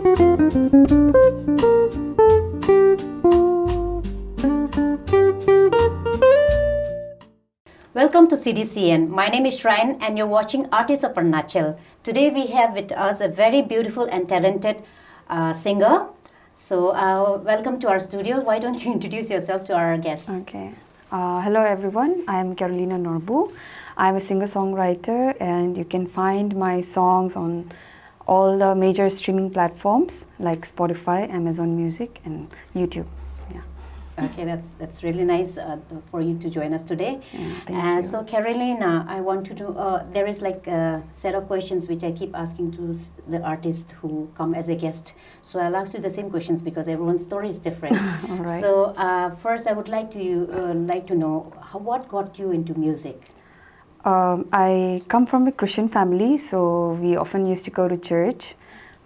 Welcome to CDCN. My name is Shrine and you're watching Artists of Arunachal. Today we have with us a very beautiful and talented singer. So welcome to our studio. Why don't you introduce yourself to our guests? Okay. Hello everyone. I am Carolina Norbu. I'm a singer-songwriter and you can find my songs on all the major streaming platforms like Spotify, Amazon Music and YouTube. Okay, that's really nice for you to join us today. Thank you. So Carolina, I want to do, there is like a set of questions which I keep asking to the artists who come as a guest. So I'll ask you the same questions because everyone's story is different. All right. So first I would like to know what got you into music? I come from a Christian family, so we often used to go to church,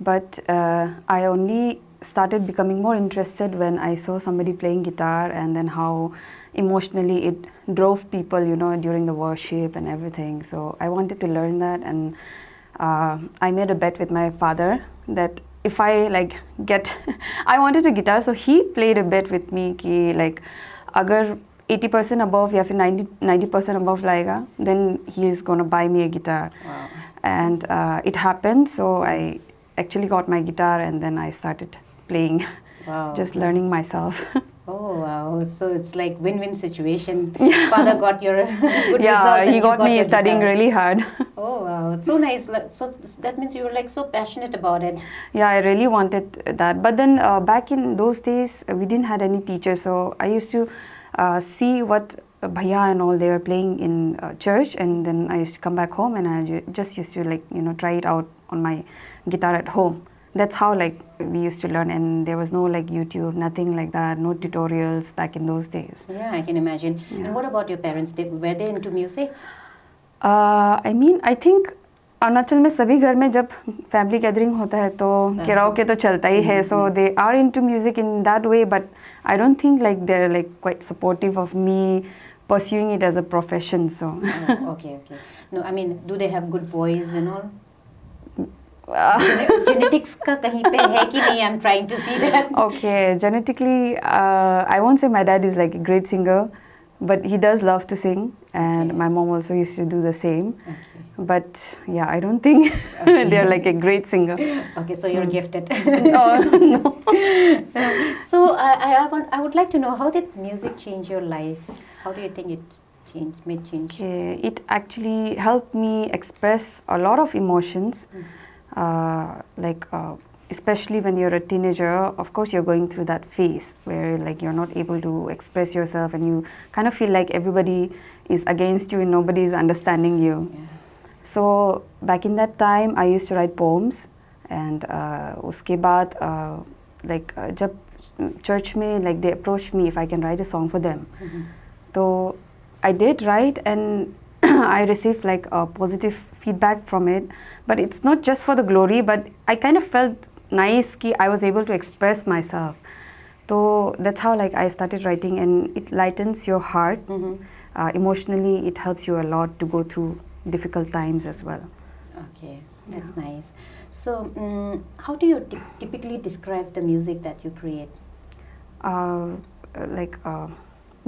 but I only started becoming more interested when I saw somebody playing guitar and then how emotionally it drove people, you know, during the worship and everything. So I wanted to learn that, and I made a bet with my father that if I I wanted a guitar, so he played a bet with me कि like अगर 80% above या फिर 90% above लाएगा, then he is gonna buy me a guitar. Wow. And it happened, so I actually got my guitar and then I started playing. Wow. Just learning myself. Oh wow, so it's like win-win situation. Father got your good yeah, result. he got me studying really hard. Oh wow, so nice. So that means you were like so passionate about it. Yeah, I really wanted that. But then back in those days, we didn't have any teachers. So I used to see what bhaiya and all they were playing in church, and then I used to come back home and I just used to try it out on my guitar at home. That's how we used to learn, and there was no YouTube, nothing like that, no tutorials back in those days. Yeah, I can imagine. Yeah. And what about your parents? Were they into music? I think Arunachal में सभी घर में जब family gathering होता है तो karaoke तो चलता ही है, so they are into music in that way, but I don't think they're quite supportive of me pursuing it as a profession. So okay. No, I mean, do they have good voice and all? Genetics का कहीं पे है कि नहीं? I'm trying to see that. Okay, genetically, I won't say my dad is like a great singer, but he does love to sing, and my mom also used to do the same. Okay. But yeah, I don't think they're like a great singer. Okay, so you're gifted. No. So I would like to know, how did music change your life? How do you think it made change? Okay, it actually helped me express a lot of emotions. Especially when you're a teenager, of course you're going through that phase where you're not able to express yourself and you kind of feel like everybody is against you and nobody is understanding you. Yeah. So back in that time I used to write poems, and उसके बाद जब church में they approached me if I can write a song for them. So I did write, and I received a positive feedback from it, but it's not just for the glory, but I kind of felt nice कि I was able to express myself. So that's how I started writing, and it lightens your heart. Emotionally it helps you a lot to go through difficult times as well. Okay, that's nice. So how do you typically describe the music that you create?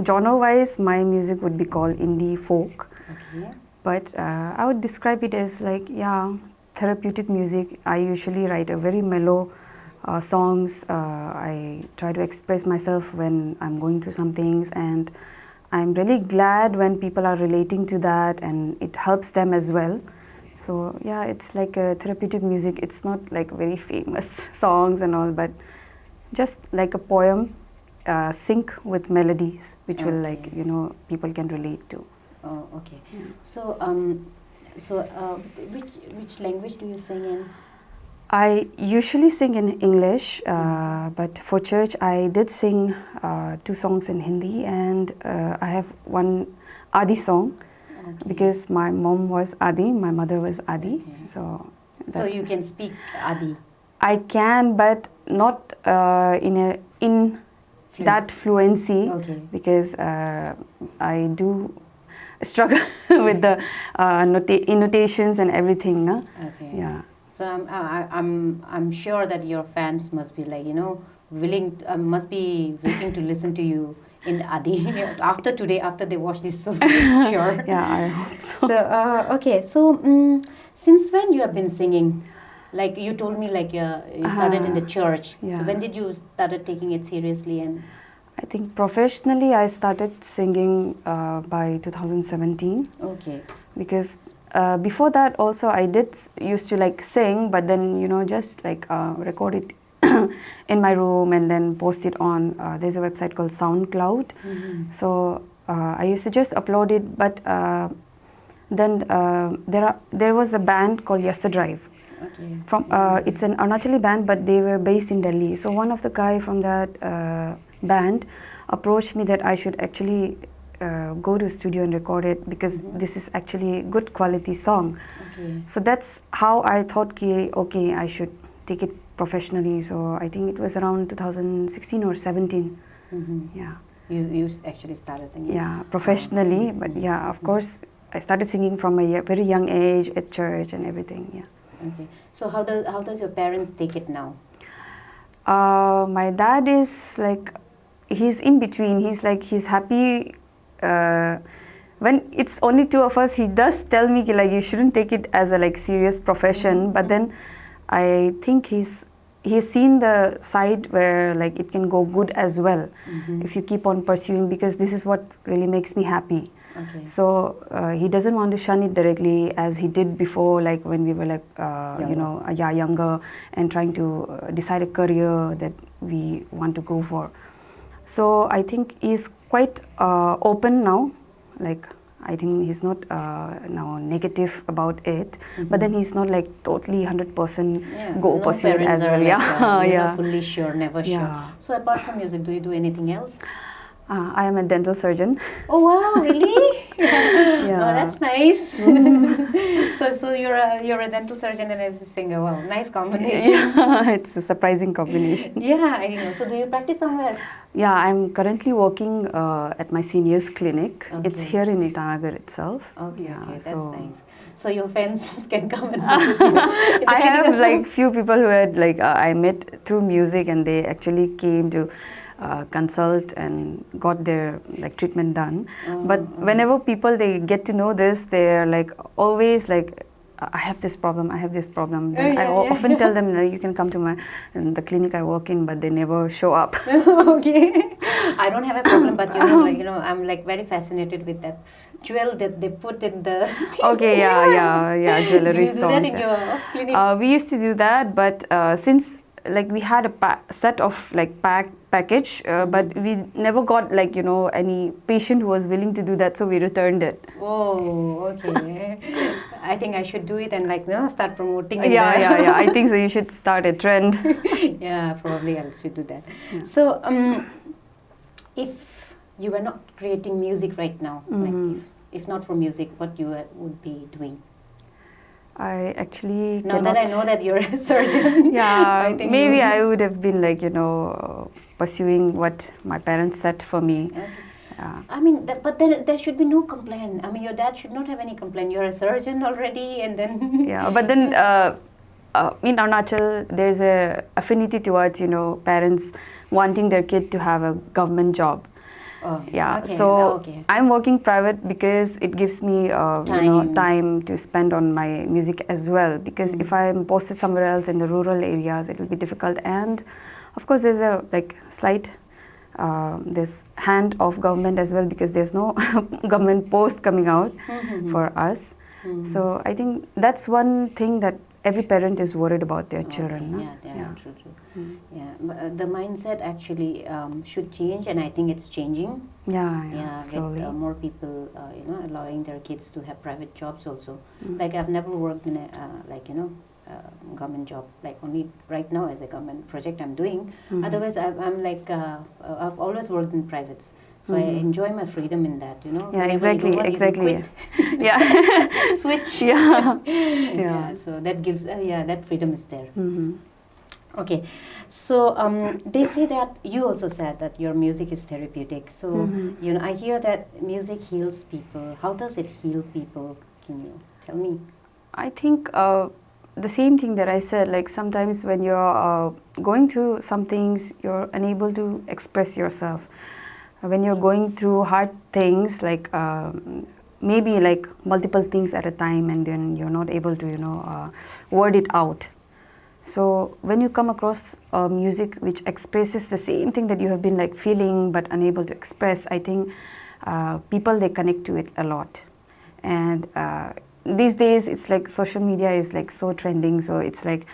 Genre-wise, my music would be called indie folk. Okay. But I would describe it as therapeutic music. I usually write a very mellow songs. I try to express myself when I'm going through some things, and I'm really glad when people are relating to that and it helps them as well. So yeah, it's like a therapeutic music. It's not very famous songs and all, but just like a poem, sync with melodies, which will people can relate to. Oh, okay. Yeah. So, which language do you sing in? I usually sing in English, but for church I did sing 2 songs in Hindi, and I have one Adi song, because my mom was Adi, my mother was Adi. Okay. So you can speak Adi? I can, but not in that fluency, because I do struggle with the annotations and everything. No? Okay. Yeah. So I'm sure that your fans must be like, must be waiting to listen to you in the Adi after today, after they watch this. So sure. Yeah, I hope so. So okay, so since when you have been singing? Like you told me, like you started in the church. Yeah. So when did you started taking it seriously? And I think professionally I started singing by 2017. okay. Because before that also I used to like sing, but then just like record it in my room and then post it on there's a website called SoundCloud. So I used to just upload it, but then there was a band called Drive. Okay. From it's an Arunachali band, but they were based in Delhi. So one of the guy from that band approached me that I should actually go to a studio and record it, because this is actually a good quality song. Okay. So that's how I thought, okay, I should take it professionally. So I think it was around 2016 or 17. Yeah. You actually started singing. Yeah, professionally, but yeah, of course, I started singing from a very young age at church and everything. Yeah. Okay. So how does your parents take it now? My dad is like, he's in between. He's like, he's happy. When it's only two of us, he does tell me like, you shouldn't take it as a like serious profession. But then I think he's seen the side where like it can go good as well if you keep on pursuing, because this is what really makes me happy. Okay. So he doesn't want to shun it directly as he did before, like when we were like younger and trying to decide a career that we want to go for. So I think he's quite open now. Like I think he's not now negative about it, but then he's not like totally 100% go pursue it as well. Like, yeah, not fully sure, never sure. Yeah. So apart from music, do you do anything else? I am a dental surgeon. Oh wow, really? Yeah. Oh, that's nice. So you're a dental surgeon and a singer. Wow, nice combination. Yeah, it's a surprising combination. Yeah, I know. So do you practice somewhere? Yeah, I'm currently working at my senior's clinic. Okay. It's here in Itanagar itself. Okay, Yeah, okay, that's so nice. So your fans can come and visit you. I have like few people who had like I met through music, and they actually came to consult and got their like treatment done. But whenever people they get to know this, they're like always like, I have this problem. Then I often tell them that you can come to the clinic I work in, but they never show up. Okay. I don't have a problem, but I'm like very fascinated with that jewel that they put in the. Okay, yeah, jewelry stones. Do you do that in your clinic? We used to do that, but since like we had a set of like package, but we never got like any patient who was willing to do that, so we returned it. Oh, okay. I think I should do it and like start promoting it. Yeah. I think so. You should start a trend. Yeah, probably I should do that. Yeah. So, if you were not creating music right now, like if not for music, what you would be doing? I actually now that I know that you're a surgeon. Yeah, I think maybe I would have been like pursuing what my parents set for me. Okay. I mean, but there should be no complaint. I mean, your dad should not have any complaint. You're a surgeon already, and then yeah. But then in Arunachal, there's a affinity towards parents wanting their kid to have a government job. Oh, yeah. Okay. So I'm working private because it gives me time to spend on my music as well. Because if I'm posted somewhere else in the rural areas, it will be difficult. And of course, there's a like slight this hand of government as well, because there's no government post coming out for us. So I think that's one thing that every parent is worried about their children. No? Yeah, true. Yeah, the mindset actually should change, and I think it's changing. Yeah, slowly. With more people, allowing their kids to have private jobs also. Like I've never worked in a government job, like only right now as a government project I'm doing. Otherwise, I'm like I've always worked in privates. So I enjoy my freedom in that, Yeah, exactly. Yeah. Switch. Yeah. So that gives, that freedom is there. Okay. So they say that, you also said that your music is therapeutic. So, I hear that music heals people. How does it heal people? Can you tell me? I think the same thing that I said, like sometimes when you're going through some things, you're unable to express yourself. When you're going through hard things, like maybe like multiple things at a time, and then you're not able to, word it out. So when you come across music which expresses the same thing that you have been like feeling but unable to express, I think people, they connect to it a lot. And these days it's like social media is like so trending, so it's like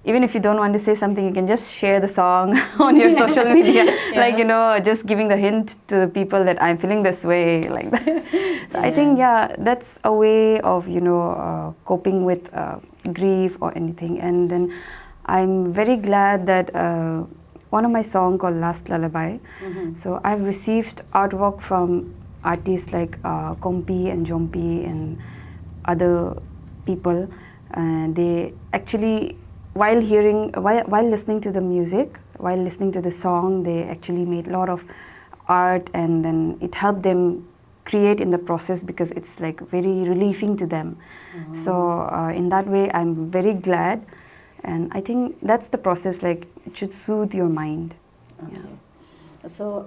even if you don't want to say something, you can just share the song on your social media. Yeah. Like, just giving the hint to the people that I'm feeling this way, like that. So I think, that's a way of, coping with grief or anything. And then I'm very glad that one of my songs called Last Lullaby, so I've received artwork from artists like Kompi and Jompi and other people, and they actually, while listening to the music, while listening to the song, they actually made a lot of art, and then it helped them create in the process, because it's like very relieving to them. So in that way, I'm very glad, and I think that's the process, like it should soothe your mind. Okay. So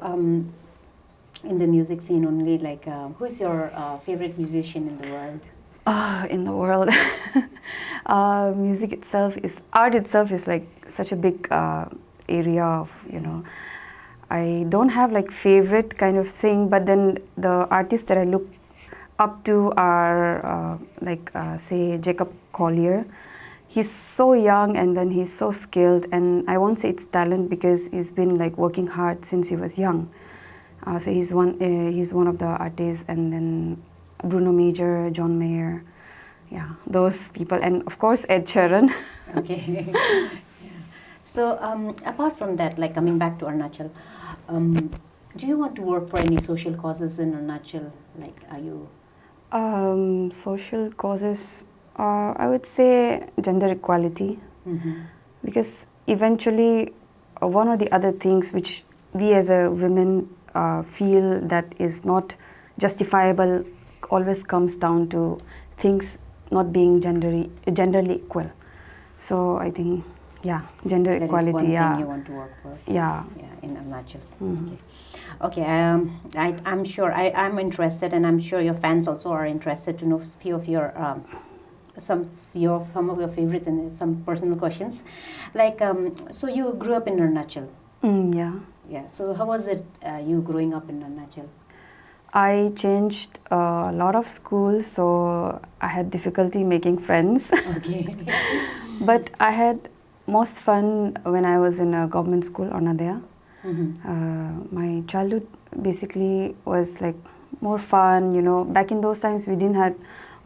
in the music scene only, like who is your favorite musician in the world? In the world, art itself is like such a big area of, I don't have like favorite kind of thing, but then the artists that I look up to are say Jacob Collier. He's so young, and then he's so skilled, and I won't say it's talent, because he's been like working hard since he was young. So he's one of the artists, and then Bruno Major, John Mayer, those people, and of course Ed Sheeran. Okay. Yeah. So apart from that, like coming back to Arunachal, do you want to work for any social causes in Arunachal? Like, are you? Social causes, I would say gender equality, because eventually one or the other things which we as a women feel that is not justifiable always comes down to things not being genderly equal. So I think, gender That equality. Is one thing you want to work for. Yeah. In Arunachal. Okay. I'm sure I'm interested, and I'm sure your fans also are interested to know few of your some of your favorites and some personal questions. Like, so you grew up in Arunachal. Yeah. Yeah. So how was it you growing up in Arunachal? I changed a lot of schools, so I had difficulty making friends. Okay. But I had most fun when I was in a government school, Arunadaya. My childhood basically was like more fun, Back in those times, we didn't have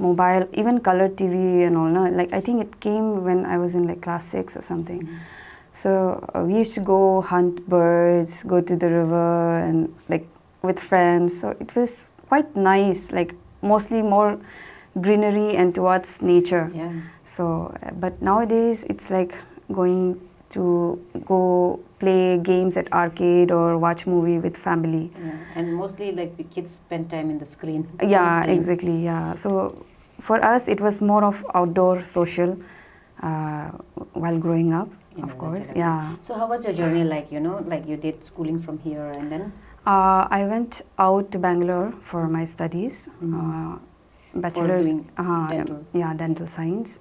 mobile, even color TV and all. No? Like, I think it came when I was in like class 6 or something. So we used to go hunt birds, go to the river, and like with friends. So it was quite nice, like mostly more greenery and towards nature. Yeah. So, but nowadays it's like going to go play games at arcade or watch movie with family. Yeah. And mostly like the kids spend time in the screen. Yeah, screen. exactly. Yeah. So for us, it was more of outdoor social while growing up, of course. Yeah. So how was your journey like, like you did schooling from here and then? I went out to Bangalore for my studies, bachelor's, dental. Dental science,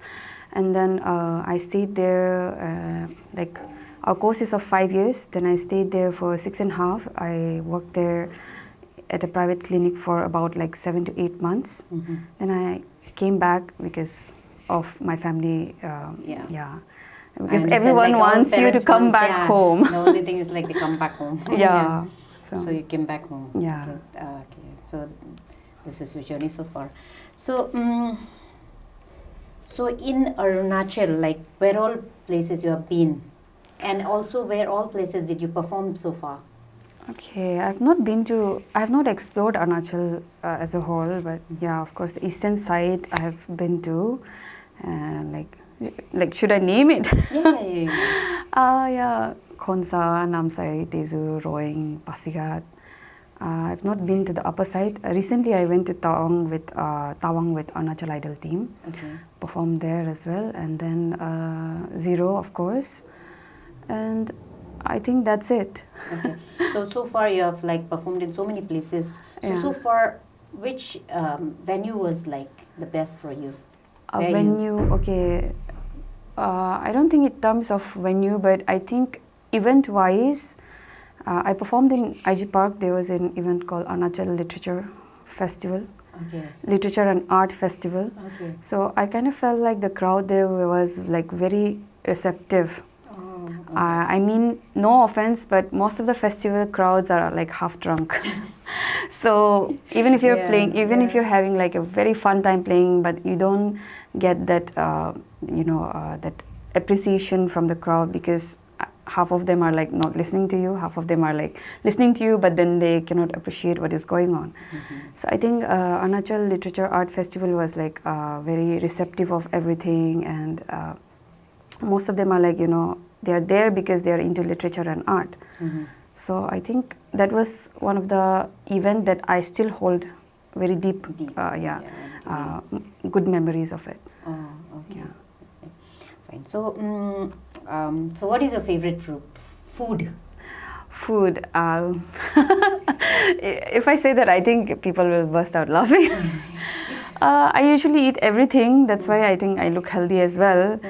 and then I stayed there. Like our course is of 5 years. Then I stayed there for 6.5. I worked there at a private clinic for about like 7 to 8 months. Then I came back because of my family. Because everyone like wants you to come back home. The only thing is like they come back home. Yeah. So you came back home. Yeah. Okay. So this is your journey so far. So so in Arunachal, like where all places you have been, and also where all places did you perform so far? Okay, I have not explored Arunachal as a whole, but yeah, of course, the eastern side I have been to, like should I name it? Yeah. Yeah, Khonsa, Namsai, Tezu, Roing, Pasigat, I've not been to the upper side. Recently, I went to Tawang with Arunachal Idol team. Okay. Performed there as well, and then Zero, of course, and I think that's it. Okay. So far you have like performed in so many places. So Yeah. so far, which venue was like the best for you? A Where you- venue, okay. I don't think in terms of venue, but I think event-wise, I performed in IG Park. There was an event called Arunachal Literature Festival, Okay. Literature and Art Festival. Okay. So I kind of felt like the crowd there was like very receptive. Oh. Okay. I mean, no offense, but most of the festival crowds are like half drunk. So even if you're Yeah, playing, even if yeah. you're having like a very fun time playing, but you don't get that, that appreciation from the crowd, because half of them are like not listening to you, half of them are like listening to you, but then they cannot appreciate what is going on. So I think Arunachal Literature Art Festival was like very receptive of everything, and most of them are like, they are there because they are into literature and art. So I think that was one of the event that I still hold very deep, good memories of it. Oh, okay. Yeah. Okay. Fine. So what is your favorite food? Food. If I say that, I think people will burst out laughing. I usually eat everything. That's why I think I look healthy as well.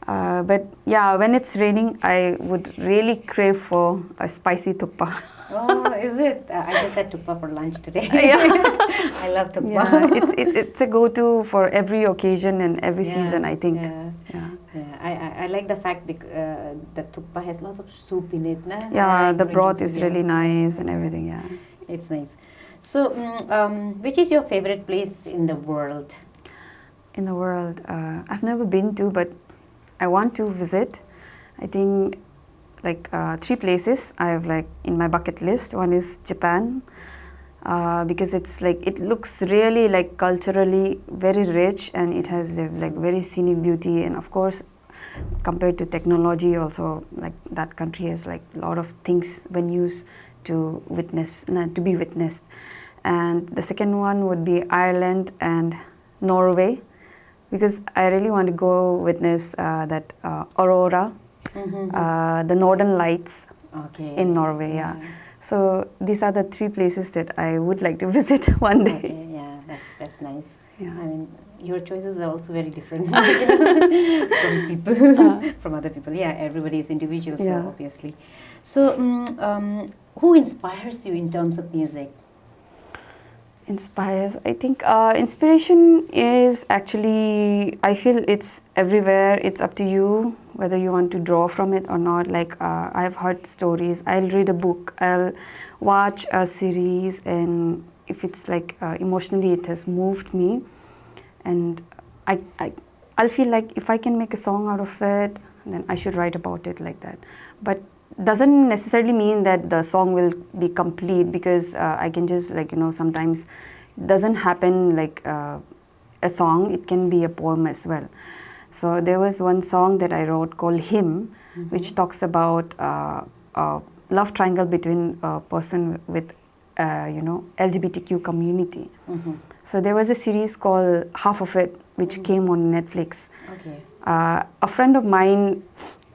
But yeah, when it's raining, I would really crave for a spicy tuppa. Oh, is it? I just had tuppa for lunch today. Yeah. I love tuppa. Yeah, it's a go-to for every occasion and every Yeah, season, I think. Yeah. Yeah. Yeah, I like the fact that tuppa has lots of soup in it. Nah? Yeah, I the enjoy broth it, is yeah. really nice and everything, yeah. It's nice. So, which is your favorite place in the world? In the world, I've never been to, but I want to visit. I think like 3 places I have like in my bucket list. One is Japan, because it's like, it looks really like culturally very rich, and it has like very scenic beauty, and of course compared to technology also, like that country has like a lot of things, venues to be witnessed. And the second one would be Ireland and Norway, because I really want to go witness that aurora, the northern lights Okay. in Norway. Yeah. So these are the 3 places that I would like to visit one day. Okay, yeah, that's nice. Yeah. I mean, your choices are also very different from people, from other people. Yeah, everybody is individual, so Yeah. obviously. So, who inspires you in terms of music? Inspires, I think inspiration is actually, I feel it's everywhere. It's up to you whether you want to draw from it or not. Like I've heard stories, I'll read a book, I'll watch a series, and if it's like emotionally it has moved me, and I'll feel like if I can make a song out of it, then I should write about it like that. But doesn't necessarily mean that the song will be complete, because I can just like, sometimes it doesn't happen like a song, it can be a poem as well. So there was one song that I wrote called Him, which talks about a love triangle between a person with LGBTQ community. So there was a series called Half of It, which came on Netflix. Okay. A friend of mine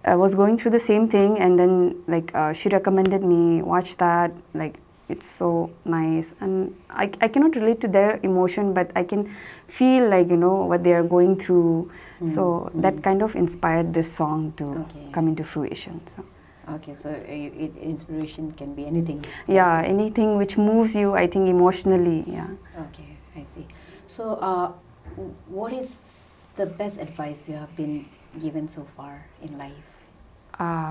was going through the same thing, and then like she recommended me watch that. Like, it's so nice, and I cannot relate to their emotion, but I can feel like what they are going through. So that kind of inspired this song to come into fruition. So. Okay, so inspiration can be anything. Yeah, anything which moves you, I think, emotionally. Yeah. Okay, I see. So, what is the best advice you have been given so far in life?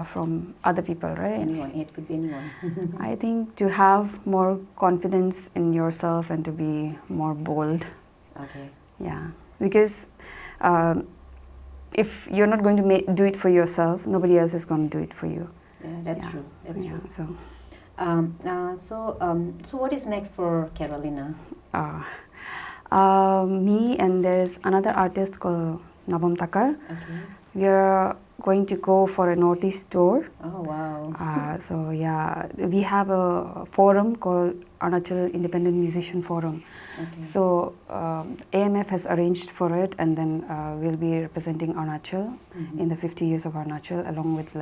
From other people, right? Anyone, it could be anyone. I think to have more confidence in yourself and to be more bold. Okay. Yeah, because if you're not going to do it for yourself, nobody else is going to do it for you. Yeah, that's true. That's true. So. So what is next for Carolina? Me and there's another artist called Nabam Takar. Okay. we are going to go for a Northeast tour. Oh, wow. So yeah, we have a forum called Arunachal Independent Musician Forum. Okay. So AMF has arranged for it, and then we'll be representing Arunachal in the 50 years of Arunachal, along with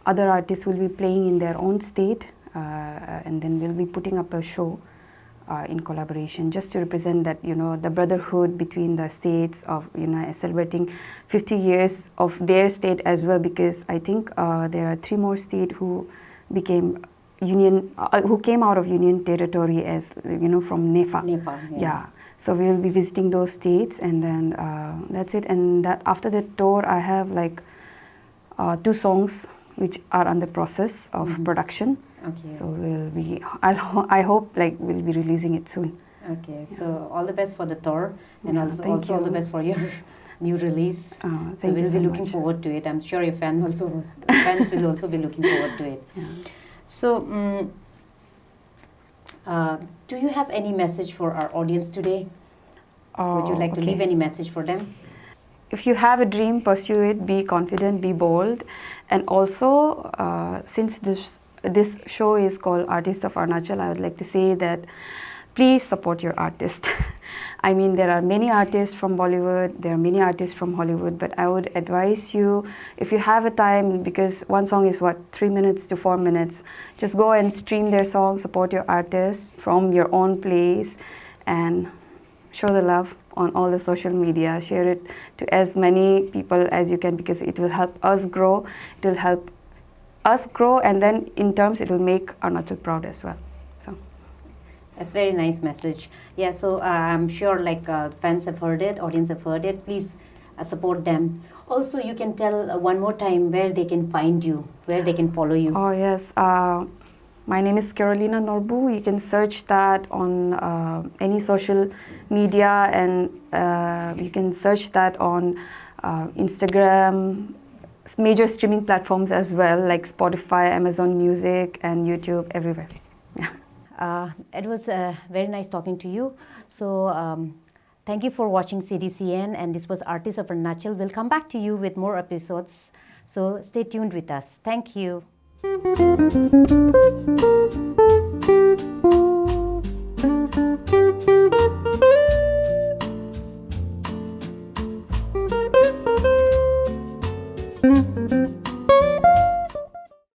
other artists will be playing in their own state, and then we'll be putting up a show in collaboration, just to represent that, the brotherhood between the states of, celebrating 50 years of their state as well, because I think there are 3 more states who became union, who came out of union territory as, from NEFA. NEFA, Yeah. So we will be visiting those states, and then that's it. And that after the tour, I have 2 songs which are under process of production. Okay. So I hope we'll be releasing it soon. Okay. So all the best for the tour, and also you. all the best for your new release. Thank so you we'll so be looking much. forward to it. I'm sure your fans will also be looking forward to it. Yeah. So, do you have any message for our audience today? Would you like to leave any message for them? If you have a dream, pursue it. Be confident, be bold, and also since this show is called Artists of Arunachal, I would like to say that please support your artist. I mean, there are many artists from Bollywood, there are many artists from Hollywood, but I would advise you, if you have a time, because one song is 3 minutes to 4 minutes, just go and stream their song, support your artists from your own place, and show the love on all the social media. Share it to as many people as you can, because it will help us grow. It will help us grow, and then in terms it will make Arunachal proud as well. So that's very nice message. Yeah, so I'm sure fans have heard it, audience have heard it. Please support them. Also, you can tell one more time where they can find you, where they can follow you. Oh yes, my name is Carolina Norbu. You can search that on any social media, and you can search that on Instagram, major streaming platforms as well, like Spotify, Amazon Music, and YouTube, everywhere. Yeah. It was very nice talking to you. So thank you for watching CDCN, and this was Artists of Arunachal. We'll come back to you with more episodes. So stay tuned with us. Thank you. Mm-hmm.